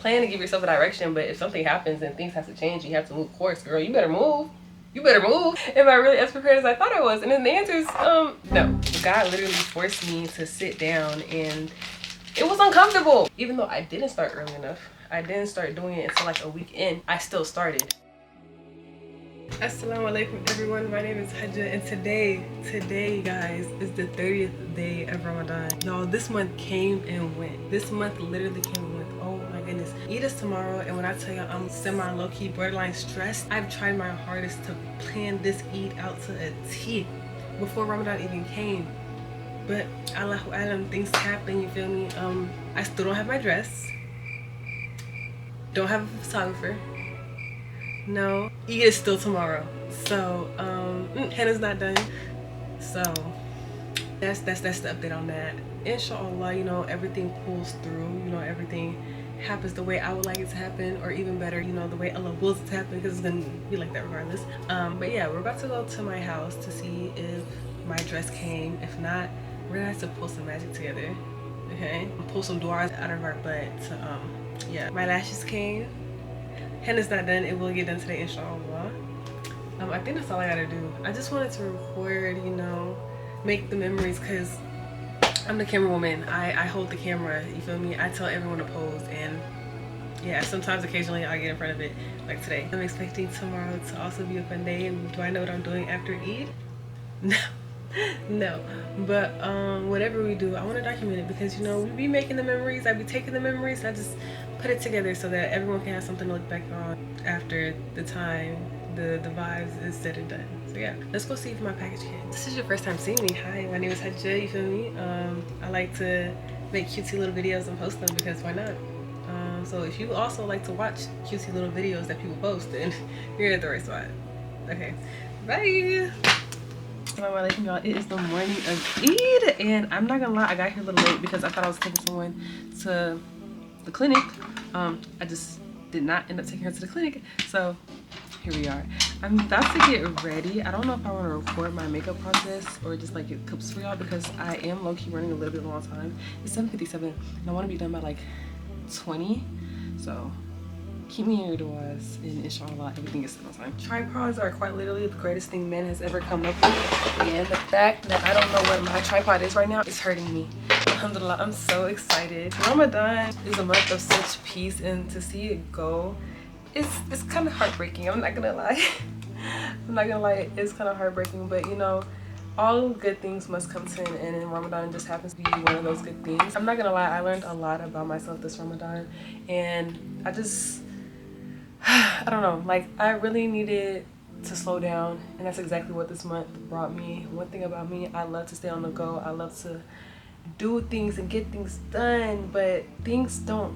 plan to give yourself a direction, but if something happens and things have to change, you have to move course, girl. You better move. You better move. Am I really as prepared as I thought I was? And then the answer is no. God literally forced me to sit down, and it was uncomfortable. Even though I didn't start early enough, I didn't start doing it until like a week in, I still started. Assalamu alaikum everyone, my name is Hadja, and today guys is the 30th day of Ramadan. Y'all, this month came and went. This month literally came and went. Oh my goodness. Eid is tomorrow, and when I tell you I'm semi low-key borderline stressed, I've tried my hardest to plan this Eid out to a T before Ramadan even came. But Allahu Alam, things happen, you feel me? I still don't have my dress. Don't have a photographer. No, Eid is still tomorrow, so henna's not done. So that's the update on that. Inshallah, you know, everything pulls through. You know, everything happens the way I would like it to happen, or even better, you know, the way Allah wills it to happen, because it's gonna be like that regardless. But yeah, we're about to go to my house to see if my dress came. If not, we're gonna have to pull some magic together. Okay, pull some doors out of our butt. Yeah, my lashes came. Henna's not done. It will get done today, inshallah. I think that's all I gotta do. I just wanted to record, you know, make the memories, because I'm the camera woman. I hold the camera, you feel me? I tell everyone to pose, and yeah, sometimes occasionally I get in front of it, like today. I'm expecting tomorrow to also be a fun day. And do I know what I'm doing after Eid? No. No, but whatever we do, I want to document it, because you know, we be making the memories, I be taking the memories, and I just put it together so that everyone can have something to look back on after the time the vibes is said and done. So yeah, let's go see if my package came. This is your first time seeing me. Hi, my name is Hadja, you feel me? I like to make cutesy little videos and post them, because why not? So if you also like to watch cutesy little videos that people post, then you're at the right spot. Okay, bye. Assalamu alaikum, y'all. It is the morning of Eid, and I'm not gonna lie, I got here a little late because I thought I was taking someone to the clinic. I just did not end up taking her to the clinic, so here we are. I'm about to get ready. I don't know if I want to record my makeup process or just like get clips for y'all, because I am low-key running a little bit long time. It's 7:57 and I want to be done by like 20, so keep me in your duas, and inshallah everything is on time. Tripods are quite literally the greatest thing man has ever come up with, and the fact that I don't know what my tripod is right now is hurting me. Alhamdulillah, I'm so excited. Ramadan is a month of such peace, and to see it go, it's kind of heartbreaking. I'm not gonna lie. I'm not gonna lie, it's kind of heartbreaking, but you know, all good things must come to an end, and Ramadan just happens to be one of those good things. I'm not gonna lie, I learned a lot about myself this Ramadan, and I don't know, like I really needed to slow down, and that's exactly what this month brought me. One thing about me, I love to stay on the go. I love to do things and get things done, but things don't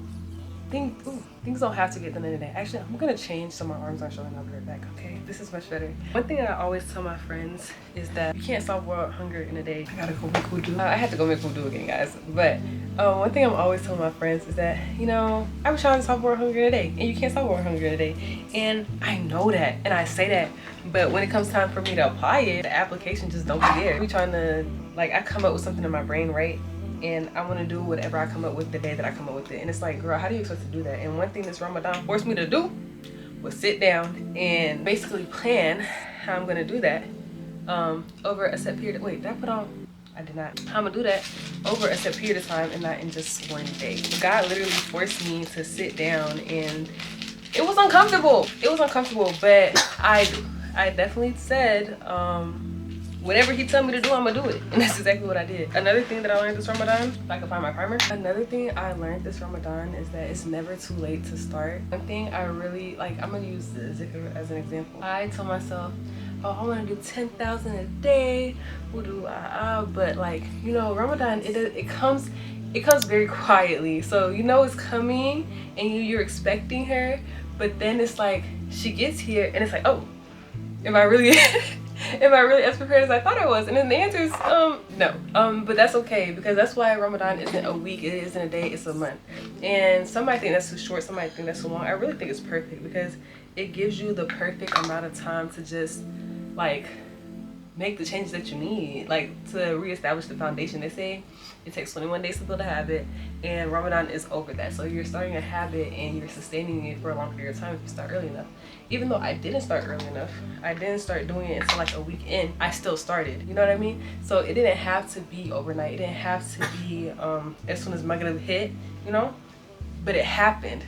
have to get done in a day. Actually, I'm gonna change so my arms aren't showing. I'll be right back. Okay, this is much better. One thing that I always tell my friends is that you can't solve world hunger in a day. I gotta go make wudu. I had to go make wudu again, guys. But one thing I'm always telling my friends is that, you know, I was trying to solve world hunger in a day, and you can't solve world hunger in a day. And I know that, and I say that, but when it comes time for me to apply it, the application just don't be there. We trying to, like, I come up with something in my brain, right? And I want to do whatever I come up with the day that I come up with it. And it's like, girl, how do you expect to do that? And one thing this Ramadan forced me to do was sit down and basically plan how I'm going to do that over a set period. Wait, did I put on? I did not. How I'm going to do that over a set period of time and not in just one day. God literally forced me to sit down, and it was uncomfortable. It was uncomfortable, but I definitely said, whatever he tell me to do, I'm gonna do it. And that's exactly what I did. Another thing that I learned this Ramadan, if I can find my primer. Another thing I learned this Ramadan is that it's never too late to start. One thing I really, like, I'm gonna use the zikr as an example. I told myself, oh, I wanna do 10,000 a day, but like, you know, Ramadan, it comes very quietly. So you know it's coming, and you're expecting her, but then it's like, she gets here, and it's like, oh, am I really as prepared as I thought I was? And then the answer is no. But that's okay, because that's why Ramadan isn't a week, it isn't a day, it's a month. And somebody think that's too short, somebody think that's too long. I really think it's perfect, because it gives you the perfect amount of time to just like make the changes that you need, like to reestablish the foundation. They say it takes 21 days to build a habit, and Ramadan is over that. So you're starting a habit and you're sustaining it for a long period of time if you start early enough. Even though I didn't start early enough, I didn't start doing it until like a week in, I still started, you know what I mean? So it didn't have to be overnight, it didn't have to be as soon as Maghrib hit, you know, but it happened.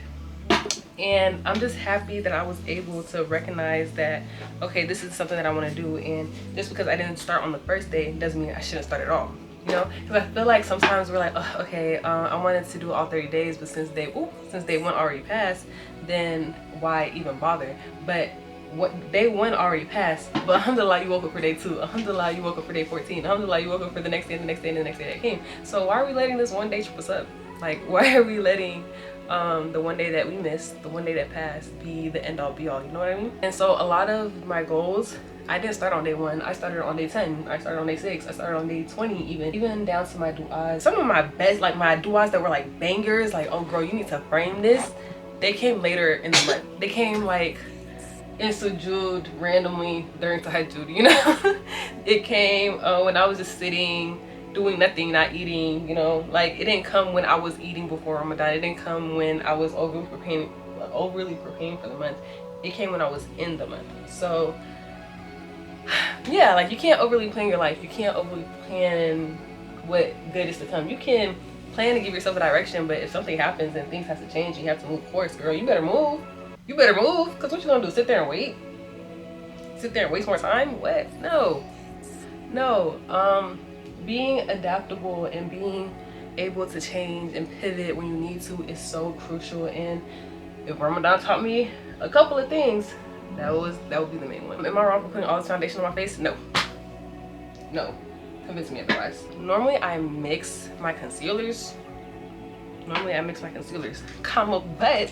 And I'm just happy that I was able to recognize that, okay, this is something that I want to do, and just because I didn't start on the first day doesn't mean I shouldn't start at all, you know? Because I feel like sometimes we're like, oh, okay, I wanted to do all 30 days, but since day one already passed, then why even bother? But what day one already passed, but alhamdulillah, you woke up for day 2, alhamdulillah, you woke up for day 14, alhamdulillah, you woke up for the next day and the next day and the next day that came. So why are we letting this one day trip us up? Like, why are we letting the one day that we missed, the one day that passed, be the end all be all, you know what I mean? And so a lot of my goals, I didn't start on day 1, I started on day 10, I started on day 6, I started on day 20, even down to my du'as. Some of my best, like my du'as that were like bangers, like, oh girl, you need to frame this, they came later in the month. They came like in sujood randomly during tahajjud, you know? It came when I was just sitting, doing nothing, not eating, you know? Like, it didn't come when I was eating before Ramadan. It didn't come when I was overly preparing for the month. It came when I was in the month. So yeah, like, you can't overly plan your life. You can't overly plan what good is to come. You can plan to give yourself a direction, but if something happens and things have to change, you have to move course, girl. You better move. You better move, because what you gonna do, sit there and wait? Sit there and waste more time? What? No. Being adaptable and being able to change and pivot when you need to is so crucial. And if Ramadan taught me a couple of things, that would be the main one. Am I wrong for putting all this foundation on my face? No. Convince me otherwise. Normally I mix my concealers, comma, but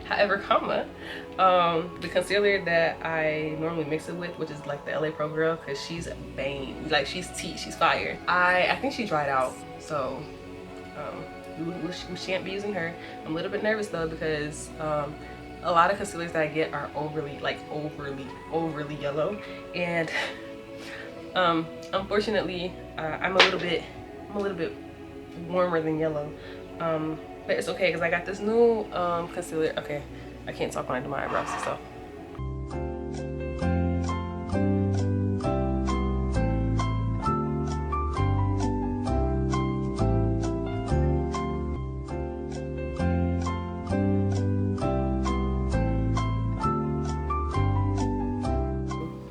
however, comma, the concealer that I normally mix it with, which is like the LA Pro girl, because she's bang, like she's tea, she's fire. I think she dried out, so we shan't be using her. I'm a little bit nervous though, because a lot of concealers that I get are overly yellow, and unfortunately I'm a little bit warmer than yellow, but it's okay because I got this new concealer. Okay, I can't talk when I do my eyebrows, so.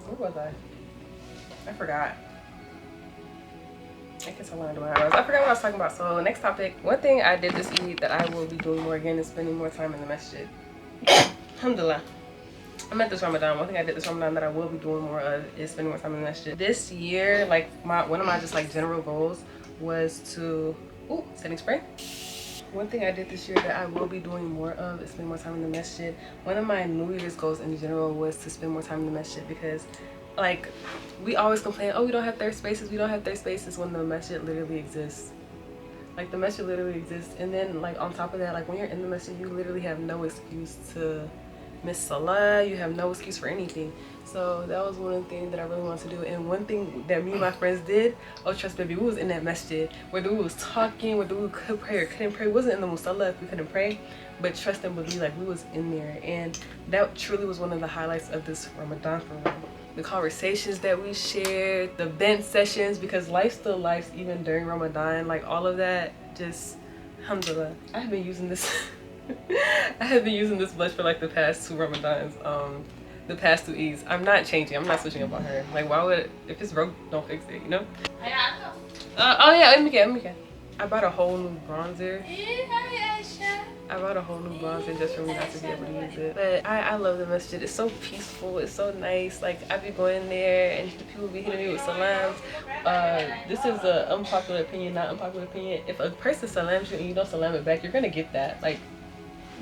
Where was I forgot. I guess I wanted to do my eyebrows. I forgot what I was talking about. So next topic. One thing I did this Eid that I will be doing more again is spending more time in the masjid. Alhamdulillah. I met this Ramadan. One thing I did this Ramadan that I will be doing more of is spending more time in the masjid. This year, like one of my just like general goals was to setting spray. One thing I did this year that I will be doing more of is spend more time in the masjid. One of my New Year's goals in general was to spend more time in the masjid, because like we always complain, oh, we don't have third spaces, when the masjid literally exists. Like, the masjid literally exists. And then like on top of that, like when you're in the masjid, you literally have no excuse to miss salah, you have no excuse for anything. So that was one of the things that I really wanted to do. And one thing that me and my friends did, oh trust baby, we was in that masjid, whether we was talking, whether we could pray or couldn't pray. We wasn't in the musalla if we couldn't pray, but trust and believe, like we was in there. And that truly was one of the highlights of this Ramadan for me. The conversations that we shared, the vent sessions, because life still lives even during Ramadan, like all of that, just alhamdulillah. I have been using this I have been using this blush for like the past 2 Ramadans, the past 2 Eids. I'm not changing, I'm not switching up on her. Like, why would, if it's broke, don't fix it, you know? Oh yeah, let me get. I bought a whole new bronzer. Just for me not to be able to use it. But I love the masjid. It's so peaceful. It's so nice. Like, I be going there and the people be hitting me with salams. This is an unpopular opinion, not unpopular opinion. If a person salams you and you don't salam it back, you're gonna get that. Like,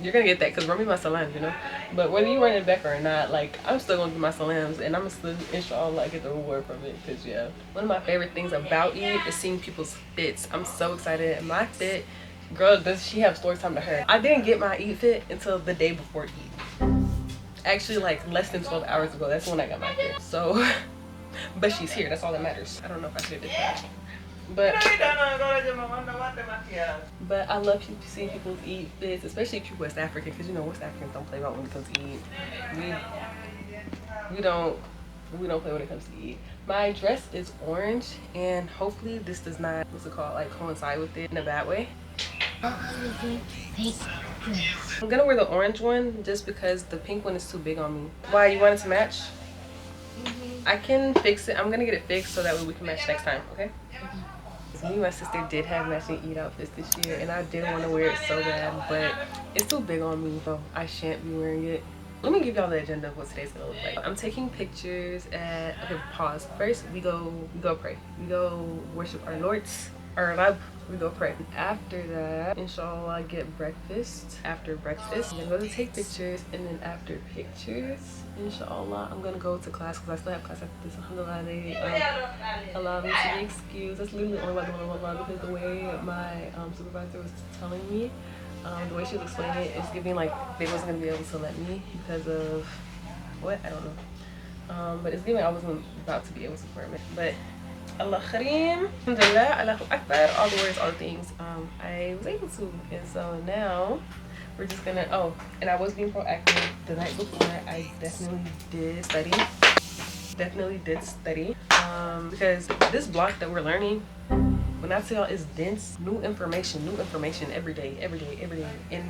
you're gonna get that, because run me my salams, you know? But whether you run it back or not, like, I'm still gonna do my salams, and I'm gonna still, inshallah, get the reward from it, because yeah. One of my favorite things about Eid is seeing people's fits. I'm so excited. My fit, girl, does she have story time to her. I didn't get my Eid fit until the day before Eid. Actually, like less than 12 hours ago, that's when I got my fit. So But she's here, that's all that matters. I don't know if I should have did that. But I love seeing people eat this, especially if you're West African, because you know West Africans don't play about when it comes to eat. We don't play when it comes to eat. My dress is orange, and hopefully this does not, what's it called, like coincide with it in a bad way. I'm gonna wear the orange one just because the pink one is too big on me. Why, you want it to match? I can fix it. I'm gonna get it fixed so that way we can match next time, okay? Me and my sister did have matching Eid outfits this year, and I did want to wear it so bad, but it's too big on me, so I shan't be wearing it. Let me give y'all the agenda of what today's gonna look like. I'm taking pictures at, okay, pause. First, we go pray. We go worship our Lords, our Rab. We go pray. After that, inshallah, I get breakfast. After breakfast, I'm gonna go to take pictures, and then after pictures, inshallah, I'm gonna go to class because I still have class after this. Alhamdulillah, they allow me to be excused. That's literally only why I don't want to, because the way my supervisor was telling me, the way she was explaining it, it's giving like they wasn't gonna be able to let me because of what, I don't know. But it's giving I wasn't about to be able to perform it. But Allah Kareem, Alhamdulillah, Allahu Akbar, all the words, all the things, I was able to. And so now we're just gonna, oh, and I was being proactive the night before. I definitely did study because this block that we're learning, when I tell y'all, it's dense, new information every day, and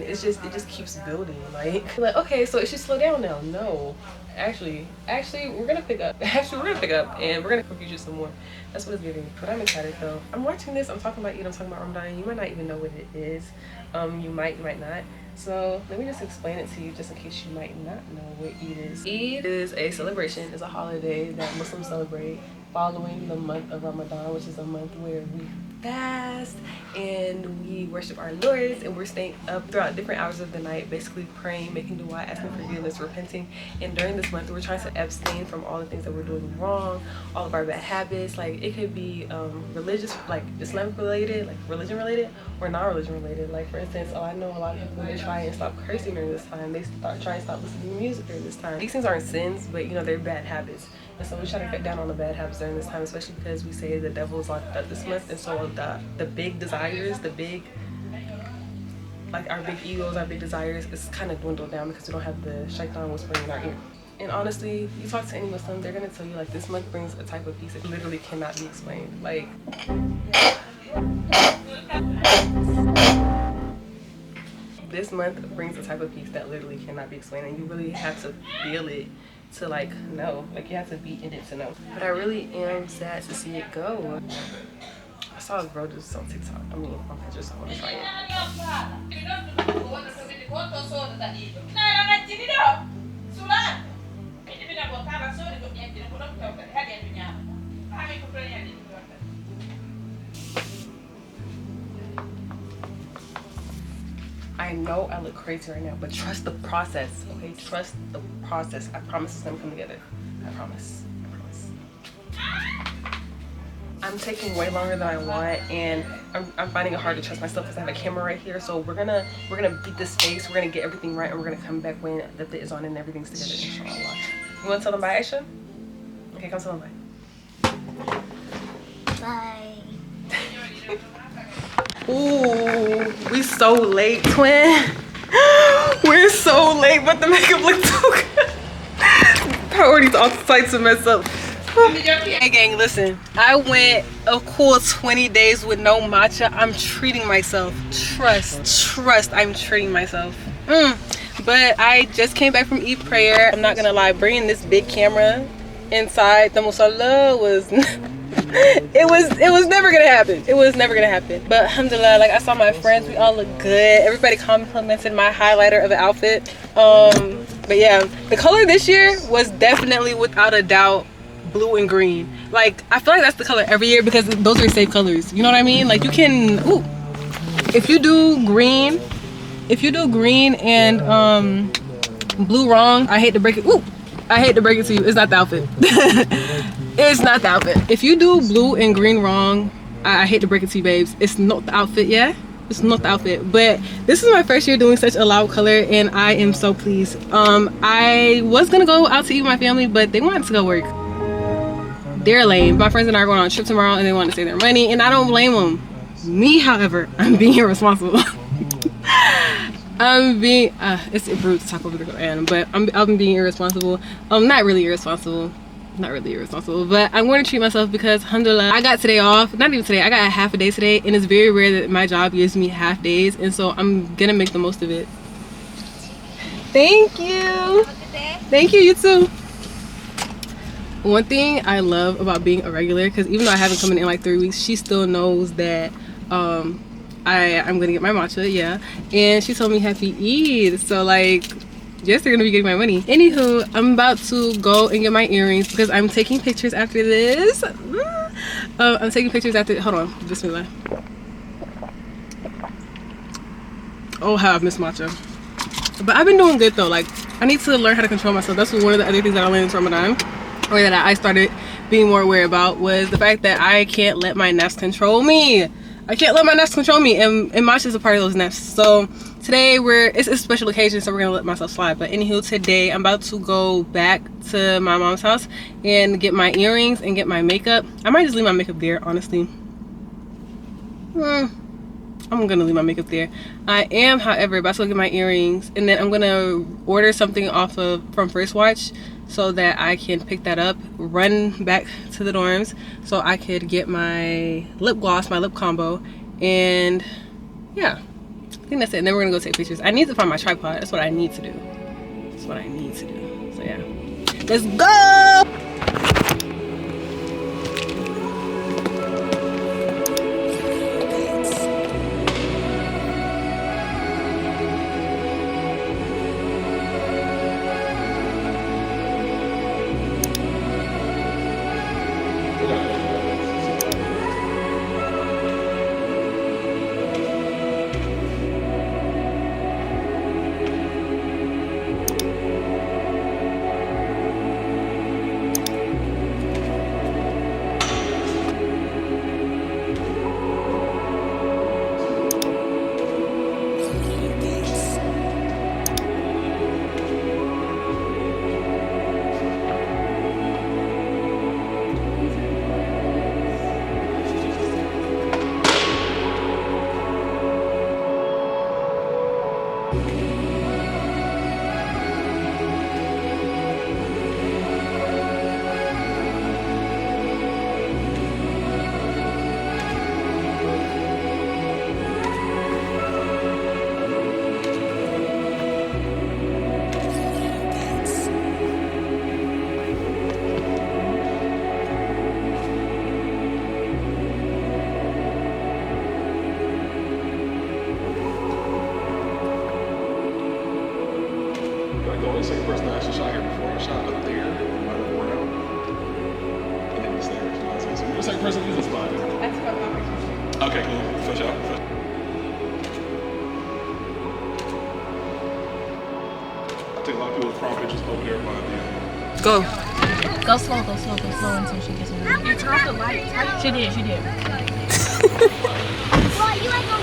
it just keeps building. Like okay, so it should slow down now. No, actually we're gonna pick up. And we're gonna confuse you some more. That's what it's giving. But I'm excited though. I'm watching this. I'm talking about Eid. I'm talking about Ramadan. You might not even know what it is. You might not. So let me just explain it to you, just in case you might not know what Eid is. Eid is a celebration. It's a holiday that Muslims celebrate following the month of Ramadan, which is a month where we fast and we worship our Lords, and we're staying up throughout different hours of the night, basically praying, making dua, asking forgiveness, repenting. And during this month, we're trying to abstain from all the things that we're doing wrong, all of our bad habits. Like it could be religious, like Islamic related, like religion related, or non-religion related. Like for instance, I know a lot of people, they try and stop cursing during this time. They try and stop listening to music during this time. These things aren't sins, but you know, they're bad habits. And so we try to cut down on the bad habits during this time, especially because we say the devil is locked up this month. And so the big desires, like our big egos, our big desires, is kind of dwindled down because we don't have the shaitan whispering in our ear. And honestly, you talk to any Muslim, they're gonna tell you like this month brings a type of peace that literally cannot be explained. Like this month brings a type of peace that literally cannot be explained, and you really have to feel it to like know, like you have to be in it to know. But I really am sad to see it go. I saw a bro do this on TikTok. I mean, I just want to try it. I know I look crazy right now, but trust the process, okay? Trust the process. I promise it's gonna come together. I promise. I'm taking way longer than I want, and I'm finding it hard to trust myself because I have a camera right here. So we're gonna beat this face. We're gonna get everything right, and we're gonna come back when the fit is on and everything's together, inshallah. You wanna tell them bye, Aisha? Okay, come tell them bye. Bye. Ooh, we so late, twin. We're so late, but the makeup looks so good. Priorities all types to mess up. Hey gang, listen. I went a cool 20 days with no matcha. I'm treating myself. Trust, I'm treating myself. But I just came back from Eid prayer. I'm not gonna lie, bringing this big camera inside the musalla was it was never gonna happen. It was never gonna happen. But alhamdulillah, like I saw my friends, we all look good. Everybody complimented my highlighter of the outfit. But yeah, the color this year was definitely without a doubt blue and green. Like I feel like that's the color every year because those are safe colors. You know what I mean? Like you can, if you do green and blue wrong, I hate to break it. I hate to break it to you, it's not the outfit. It's not the outfit. If you do blue and green wrong, I hate to break it to you, babes, it's not the outfit. Yeah, it's not the outfit. But this is my first year doing such a loud color, and I am so pleased. I was gonna go out to eat with my family, but they wanted to go work. They're lame. My friends and I are going on a trip tomorrow and they want to save their money, and I don't blame them. Me, however, I'm being irresponsible. I'm being it's rude to talk over the Quran, but I'm being irresponsible. Not really irresponsible, but I'm going to treat myself because alhamdulillah I got today off. Not even today, I got a half a day today, and it's very rare that my job gives me half days, and so I'm gonna make the most of it. Thank you. Thank you, you too. One thing I love about being a regular, because even though I haven't come in like 3 weeks, she still knows that I'm gonna get my matcha, yeah. And she told me happy Eid, so like, yes, they're gonna be getting my money. Anywho, I'm about to go and get my earrings because I'm taking pictures after this. I'm taking pictures after, hold on, bismillah. Oh, how I've missed matcha. But I've been doing good though. Like, I need to learn how to control myself. That's one of the other things that I learned in Ramadan, or that I started being more aware about, was the fact that I can't let my nafs control me. I can't let my nafs control me, and matcha is a part of those nafs. So today it's a special occasion, so we're gonna let myself slide. But anywho, today I'm about to go back to my mom's house and get my earrings and get my makeup. I might just leave my makeup there, honestly. I'm gonna leave my makeup there. I am, however, about to go get my earrings, and then I'm gonna order something from First Watch so that I can pick that up, run back to the dorms so I could get my lip gloss, my lip combo, and yeah, I think that's it. And then we're gonna go take pictures. I need to find my tripod. That's what I need to do. That's what I need to do. So yeah, let's go. The second person I actually shot here before, I shot up there, by the ground, and then the stairs. You know what I'm saying? So you're the second person to use this spot. That's what my picture. Okay, cool. For sure. I think a lot of people's prom pictures over there by the Go. Go slow until she gets in. You turned off the lights. She did. Well, you ain't gonna